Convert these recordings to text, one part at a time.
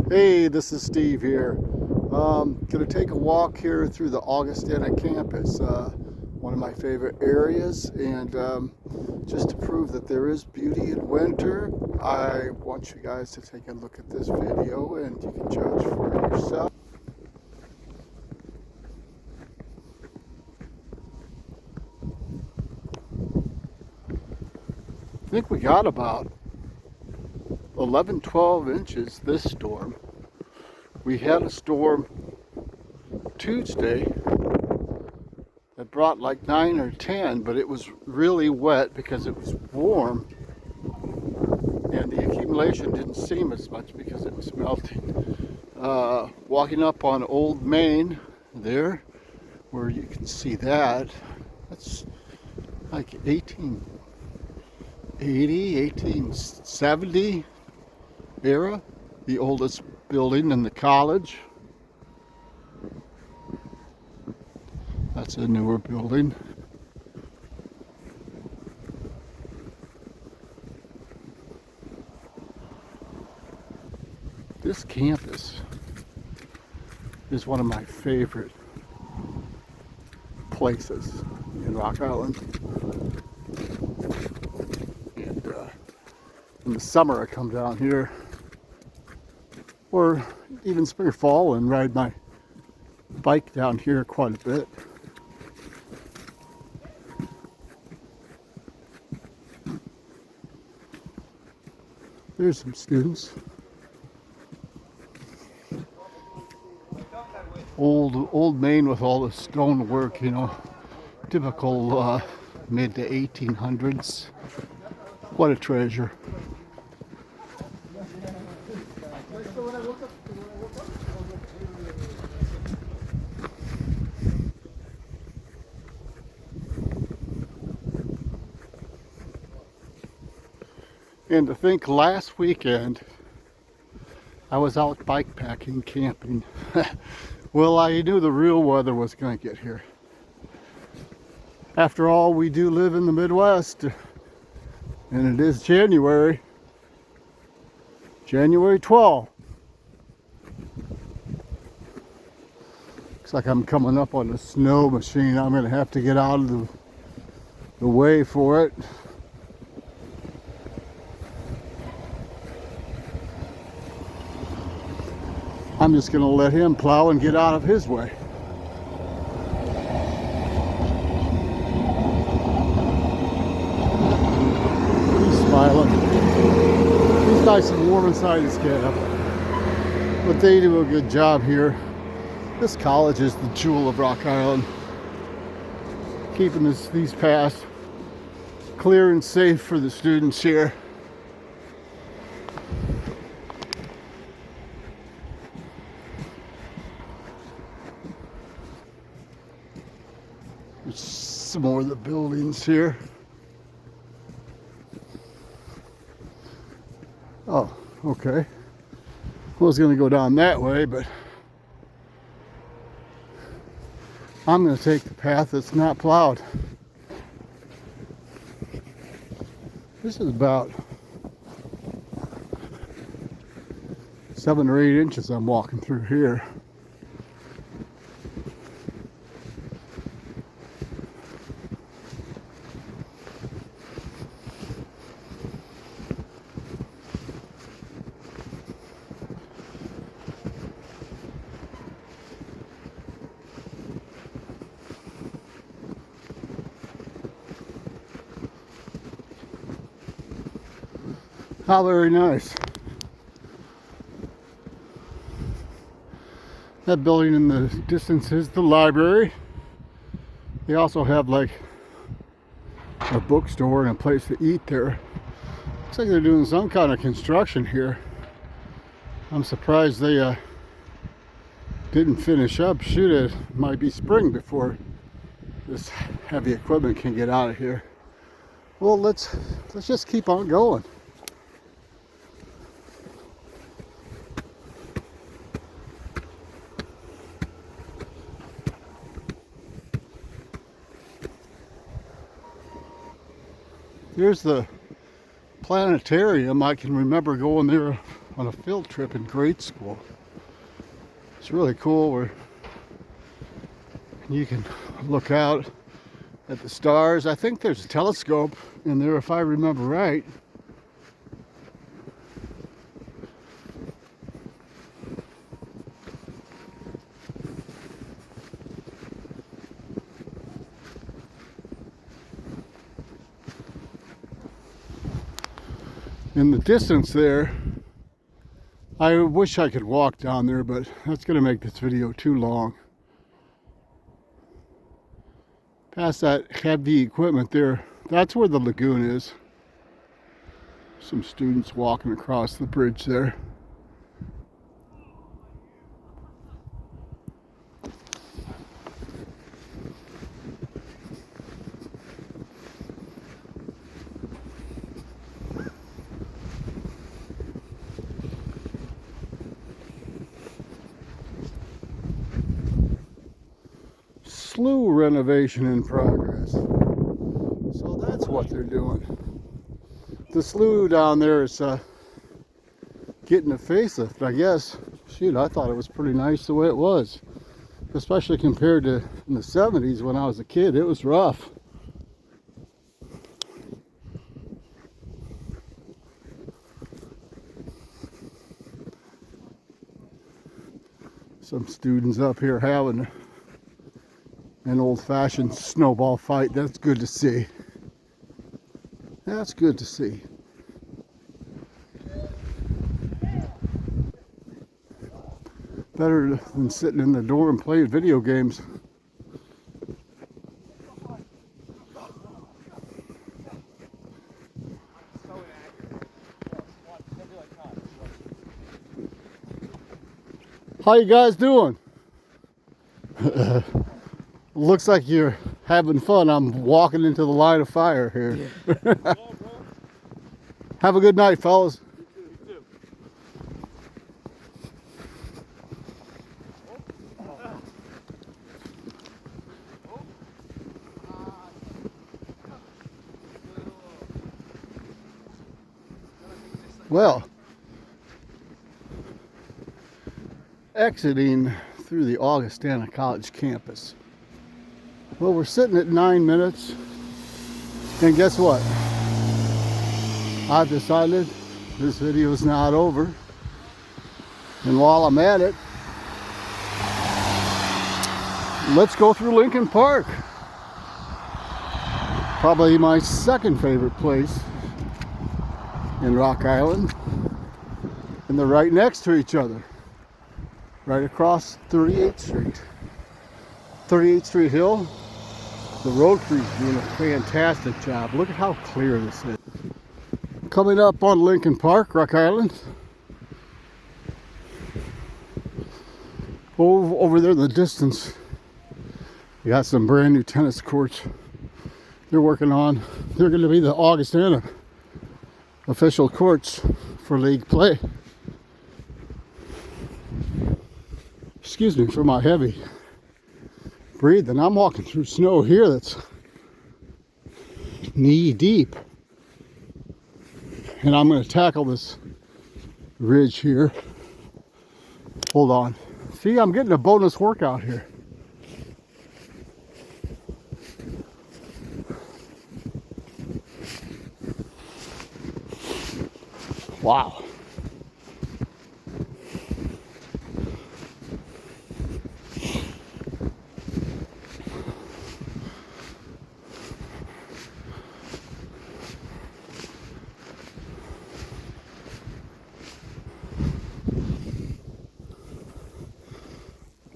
Hey, this is Steve here. Gonna take a walk here through the Augustana campus, one of my favorite areas, and just to prove that there is beauty in winter, I want you guys to take a look at this video and you can judge for yourself. I think we got about 11-12 inches this storm. We had a storm Tuesday that brought like 9 or 10, but it was really wet because it was warm, and the accumulation didn't seem as much because it was melting. Walking up on Old Main there, where you can see that's like 1880, 1870 era, the oldest building in the college. That's a newer building. This campus is one of my favorite places in Rock Island. And in the summer I come down here, or even spring or fall, and ride my bike down here quite a bit. There's some students. Old Main with all the stonework, you know, typical mid to 1800s. What a treasure. And to think last weekend I was out bike packing, camping. Well, I knew the real weather was going to get here. After all, we do live in the Midwest, and it is January 12th. Looks like I'm coming up on a snow machine. I'm going to have to get out of the way for it. I'm just going to let him plow and get out of his way. He's smiling. He's nice and warm inside his cab. But they do a good job here. This college is the jewel of Rock Island, keeping these paths clear and safe for the students here. There's some more of the buildings here. Oh, okay. I was going to go down that way, but I'm going to take the path that's not plowed. This is about 7 or 8 inches I'm walking through here. How very nice. That building in the distance is the library. They also have like a bookstore and a place to eat there. Looks like they're doing some kind of construction here. I'm surprised they didn't finish up. Shoot, it might be spring before this heavy equipment can get out of here. Well, let's just keep on going. Here's the planetarium. I can remember going there on a field trip in grade school. It's really cool where you can look out at the stars. I think there's a telescope in there if I remember right. In the distance there, I wish I could walk down there, but that's going to make this video too long. Past that heavy equipment there, that's where the lagoon is. Some students walking across the bridge there. Slough renovation in progress. So that's what they're doing. The slough down there is getting a facelift, I guess. Shoot, I thought it was pretty nice the way it was. Especially compared to in the 70s when I was a kid. It was rough. Some students up here having an old-fashioned snowball fight. That's good to see. That's good to see. Better than sitting in the dorm playing video games. How you guys doing? Looks like you're having fun. I'm walking into the line of fire here. Yeah. Have a good night, fellas. You too. Well, exiting through the Augustana College campus. Well, we're sitting at 9 minutes, and guess what? I've decided this video is not over, and while I'm at it, let's go through Lincoln Park. Probably my second favorite place in Rock Island, and they're right next to each other, right across 38th Street. 38th Street Hill. The road crew's doing a fantastic job. Look at how clear this is. Coming up on Lincoln Park, Rock Island. Over there in the distance, we got some brand new tennis courts they're working on. They're going to be the Augustana official courts for league play. Excuse me for my heavy breathing. I'm walking through snow here that's knee deep, and I'm going to tackle this ridge here. Hold on. See, I'm getting a bonus workout here. Wow.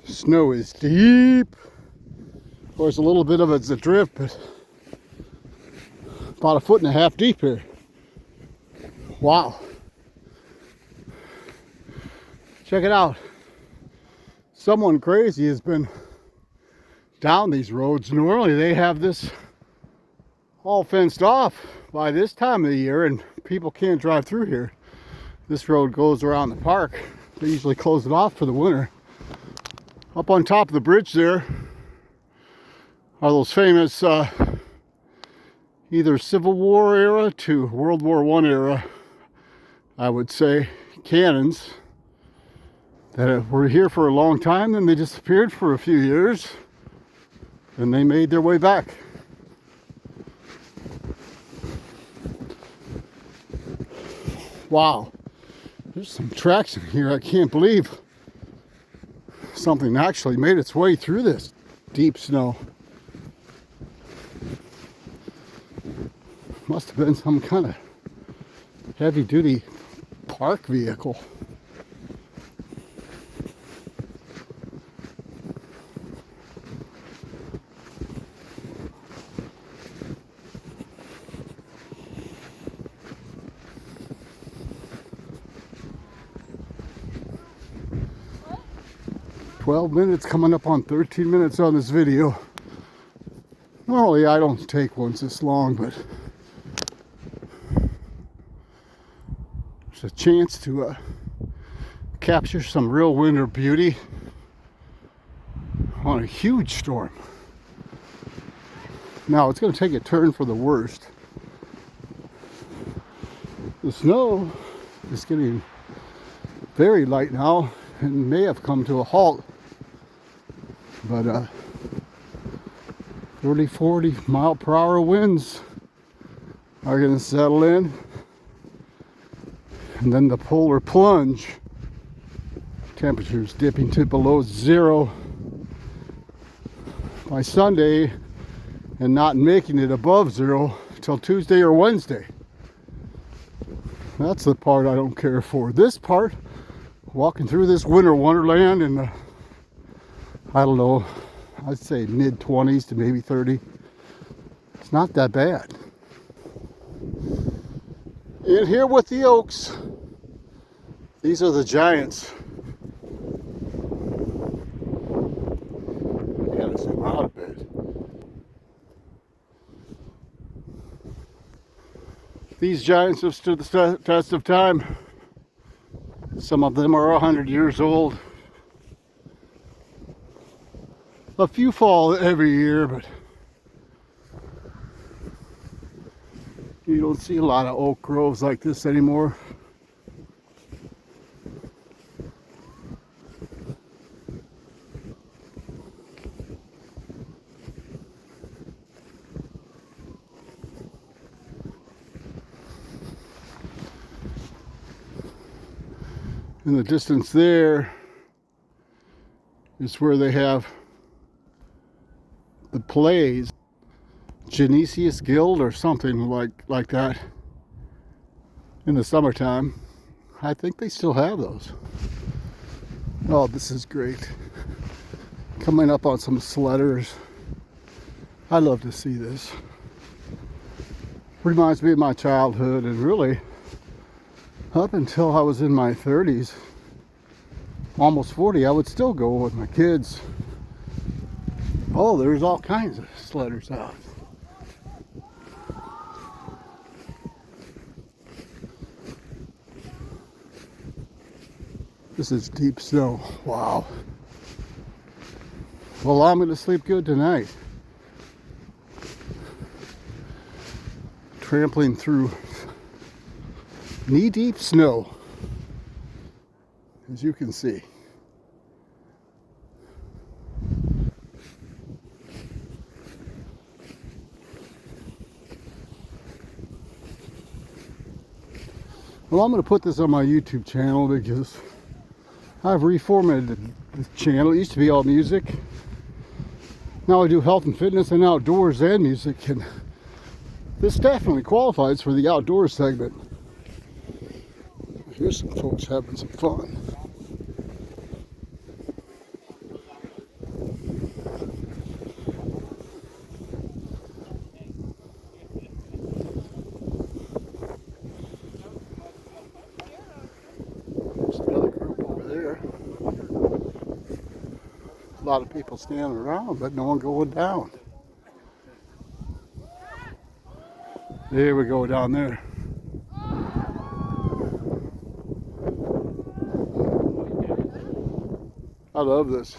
Snow is deep. Of course, a little bit of it's a drift, but about 1.5 feet deep here. Wow. Check it out. Someone crazy has been down these roads. Normally they have this all fenced off by this time of the year and people can't drive through here. This road goes around the park. They usually close it off for the winter. Up on top of the bridge there are those famous either Civil War era to World War I era, I would say, cannons that were here for a long time, then they disappeared for a few years, and they made their way back. Wow, there's some tracks in here. I can't believe something actually made its way through this deep snow. Must have been some kind of heavy-duty park vehicle. What? 12 minutes, coming up on 13 minutes on this video. Normally I don't take ones this long, but a chance to capture some real winter beauty on a huge storm. Now it's going to take a turn for the worst. The snow is getting very light now and may have come to a halt, but 30, 40 mile per hour winds are going to settle in. And then the polar plunge, temperatures dipping to below zero by Sunday and not making it above zero till Tuesday or Wednesday. That's the part I don't care for. This part, walking through this winter wonderland in the, I don't know, I'd say mid-20s to maybe 30. It's not that bad. In here with the oaks, these are the giants. I gotta zoom out a bit. These giants have stood the test of time. Some of them are 100 years old. A few fall every year, but you don't see a lot of oak groves like this anymore. In the distance there is where they have the plays, Genesius Guild or something like that in the summertime. I think they still have those. Oh, this is great. Coming up on some sledders. I love to see this. Reminds me of my childhood, and really up until I was in my 30s, almost 40, I would still go with my kids. Oh, there's all kinds of sledders out. This is deep snow. Wow. Well, I'm going to sleep good tonight. Trampling through knee-deep snow, as you can see. Well, I'm going to put this on my YouTube channel because I've reformatted the channel. It used to be all music. Now I do health and fitness and outdoors and music, and this definitely qualifies for the outdoors segment. Here's some folks having some fun. There's another group over there. A lot of people standing around, but no one going down. There we go, down there. I love this.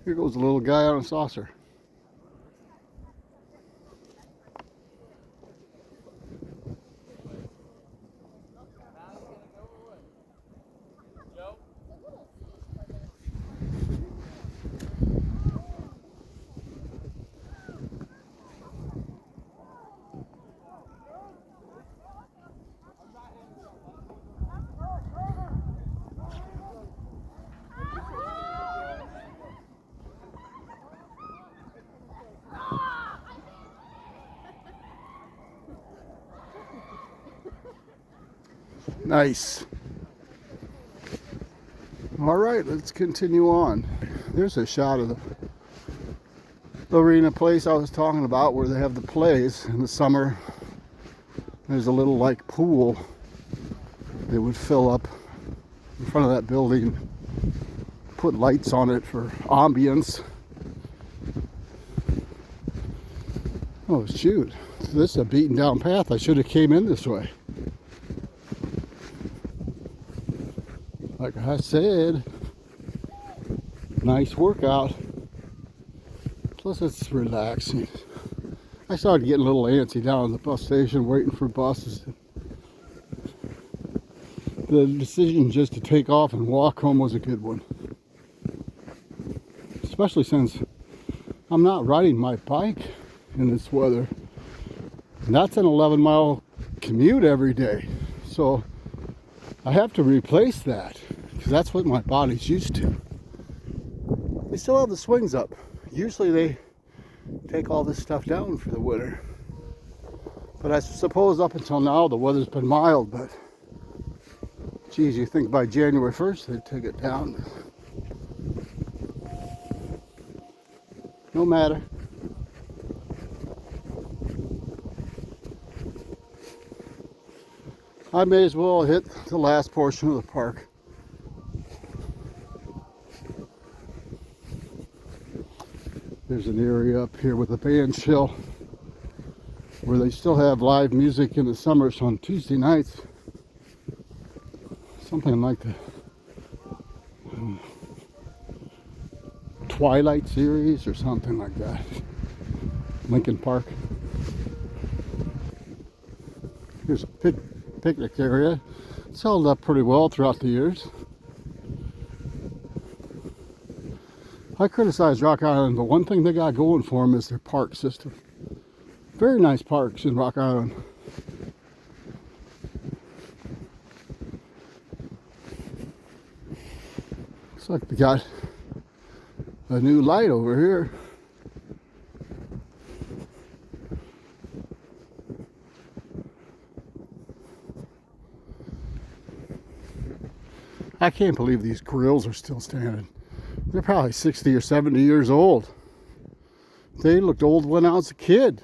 Here goes a little guy on a saucer. Nice. All right, let's continue on. There's a shot of the arena place I was talking about where they have the plays in the summer. There's a little like pool they would fill up in front of that building, put lights on it for ambience. Oh shoot, this is a beaten down path. I should have came in this way. Like I said, nice workout. Plus it's relaxing. I started getting a little antsy down at the bus station waiting for buses. The decision just to take off and walk home was a good one. Especially since I'm not riding my bike in this weather. And that's an 11-mile commute every day. So I have to replace that because that's what my body's used to. They still have the swings up. Usually they take all this stuff down for the winter. But I suppose up until now the weather's been mild, but geez, you think by January 1st they'd take it down. No matter. I may as well hit the last portion of the park. There's an area up here with a band shell where they still have live music in the summers on Tuesday nights. Something like the Twilight series or something like that. Lincoln Park. Here's a picnic area. It's held up pretty well throughout the years. I criticize Rock Island, but one thing they got going for them is their park system. Very nice parks in Rock Island. Looks like they got a new light over here. I can't believe these grills are still standing. They're probably 60 or 70 years old. They looked old when I was a kid.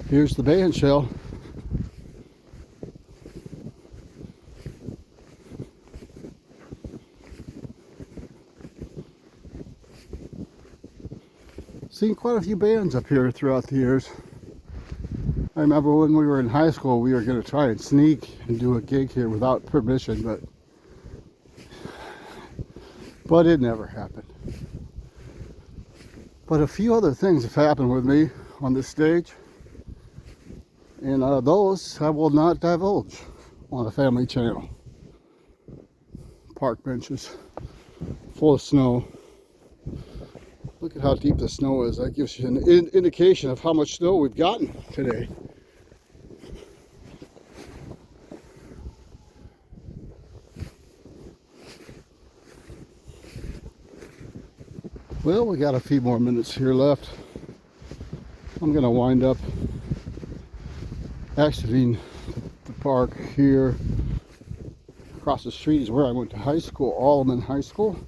Here's the band shell. Seen quite a few bands up here throughout the years. I remember when we were in high school, we were going to try and sneak and do a gig here without permission, but it never happened. But a few other things have happened with me on this stage, and those I will not divulge on a family channel. Park benches full of snow. Look at how deep the snow is. That gives you an indication of how much snow we've gotten today. Well, we got a few more minutes here left. I'm going to wind up exiting the park here. Across the street is where I went to high school, Allman High School.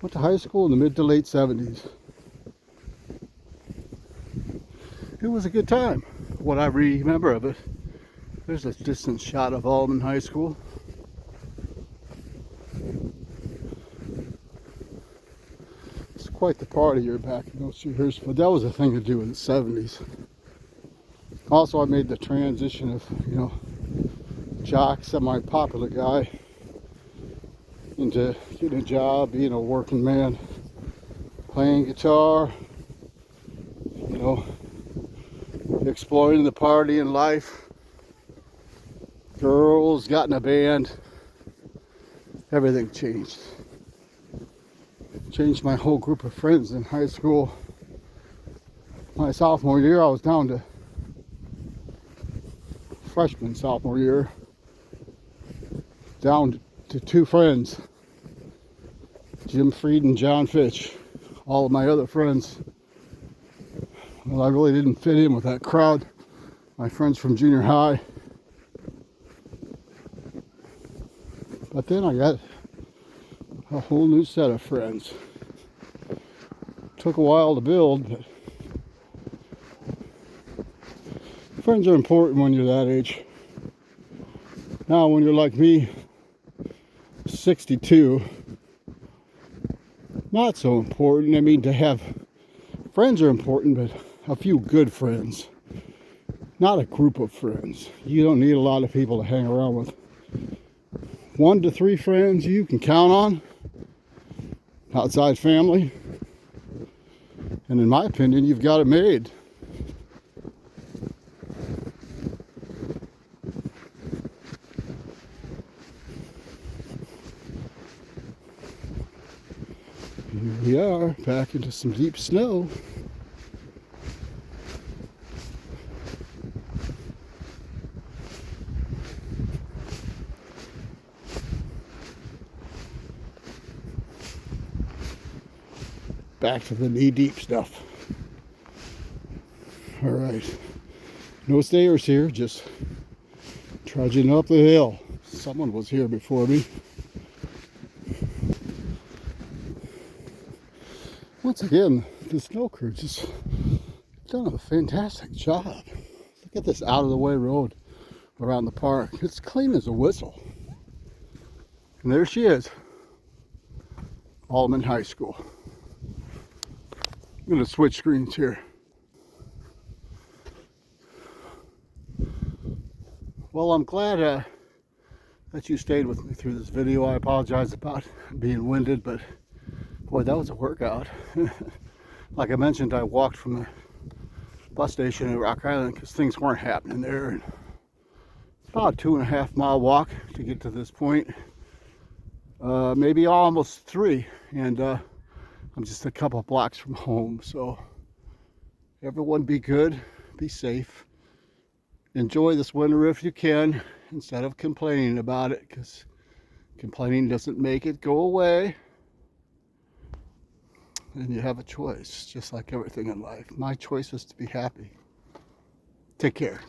Went to high school in the mid to late 70s. It was a good time. What I remember of it, there's a distant shot of Allman High School. quite the partier back in those years, but that was a thing to do in the 70s. Also, I made the transition of, jock, semi-popular guy, into getting a job, being a working man, playing guitar, exploring the party in life, girls, got in a band. Everything changed. Changed my whole group of friends in high school. My sophomore year, I was down to freshman, sophomore year, down to 2 friends, Jim Freed and John Fitch. All of my other friends, well, I really didn't fit in with that crowd. My friends from junior high. But then I got a whole new set of friends. Took a while to build, but friends are important when you're that age. Now, when you're like me, 62, not so important. I mean, to have friends are important, but a few good friends, not a group of friends. You don't need a lot of people to hang around with. 1 to 3 friends you can count on, outside family, and in my opinion, you've got it made. Here we are, back into some deep snow. Back to the knee-deep stuff. All right, no stairs here, just trudging up the hill. Someone was here before me. Once again, the snow crew just done a fantastic job. Look at this out-of-the-way road around the park. It's clean as a whistle. And there she is, Allman High School. I'm going to switch screens here. Well, I'm glad that you stayed with me through this video. I apologize about being winded, but boy, that was a workout. Like I mentioned, I walked from the bus station in Rock Island because things weren't happening there. And about a 2.5 mile walk to get to this point. Maybe almost 3. And I'm just a couple blocks from home. So everyone be good, be safe. Enjoy this winter if you can, instead of complaining about it, because complaining doesn't make it go away. And you have a choice, just like everything in life. My choice is to be happy. Take care.